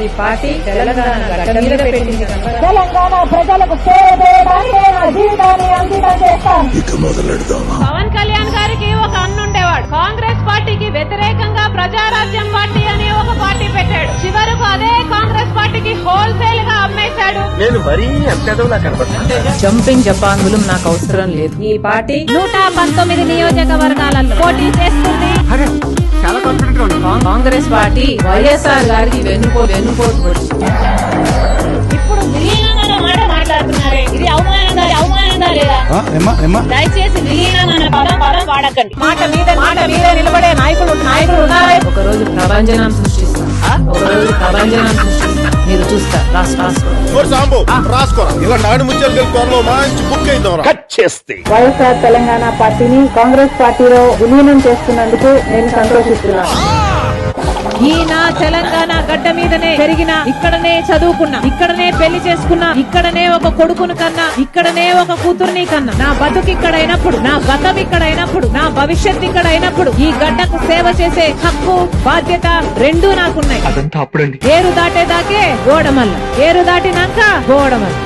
ఈ పార్టీ తెలంగాణ గడ్డ మీద పెట్టింది కనుక తెలంగాణ ప్రజలకు సేవ చేయడానికి నా జీవితాన్ని అంకితం చేస్తాను. పవన్ కళ్యాణ్ గారికి ఒక అన్నుండేవాడు. కాంగ్రెస్ పార్టీకి వ్యతిరేకంగా ప్రజారాజ్యం పార్టీ అని ఒక పార్టీ పెట్టాడు. చివరకు అదే కాంగ్రెస్ పార్టీకి హోల్సేల్ గా అమ్మేశాడు. నేను మరీ అంతేదోలా కనపడుతున్నా. జంపింగ్ జపాంగులు నాకు అవసరం లేదు. ఈ పార్టీ 119 నియోజకవర్గాలలో పోటీ చేస్తుంది. చాలా కాన్ఫిడెంట్ గా ఉంది. కాంగ్రెస్ పార్టీ వైఎస్ఆర్ గారికి వెన్నుపోటు పొడిచింది. ఇప్పుడు విలీనంగా మాట మాట్లాడుతున్నారే, ఇది అవమానంగా లేదా? దయచేసి విలీనం అన్న పదం వాడకండి. మాట మీద నిలబడే నాయకులు ఉన్నారే. ఒకరోజు ప్రభంజనం సృష్టిస్తాం. మీరు చూస్తారు. రాసుకోరా ఇలా నాడు ముచ్చలు త్వరలో మంచి బుక్ అయిందా కట్ చేస్తే వైఎస్ఆర్ తెలంగాణ పార్టీని కాంగ్రెస్ పార్టీలో విలీనం చేస్తున్నందుకు నేను సంతోషిస్తున్నాను. ఈ నా తెలంగాణ గడ్డ మీదనే పెరిగిన, ఇక్కడనే చదువుకున్నా, ఇక్కడనే పెళ్లి చేసుకున్నా, ఇక్కడనే ఒక కొడుకును కన్నా, ఇక్కడనే ఒక కూతుర్ని కన్నా. నా బతుకు ఇక్కడైనప్పుడు, నా గతం ఇక్కడైనప్పుడు, నా భవిష్యత్ ఇక్కడైనప్పుడు ఈ గడ్డకు సేవ చేసే హక్కు, బాధ్యత రెండూ నాకున్నాయి. అదంతా అప్పుడండి. ఏరు దాటేదాకే గోడమల్ల, ఏరు దాటినాక గోడమల్ల.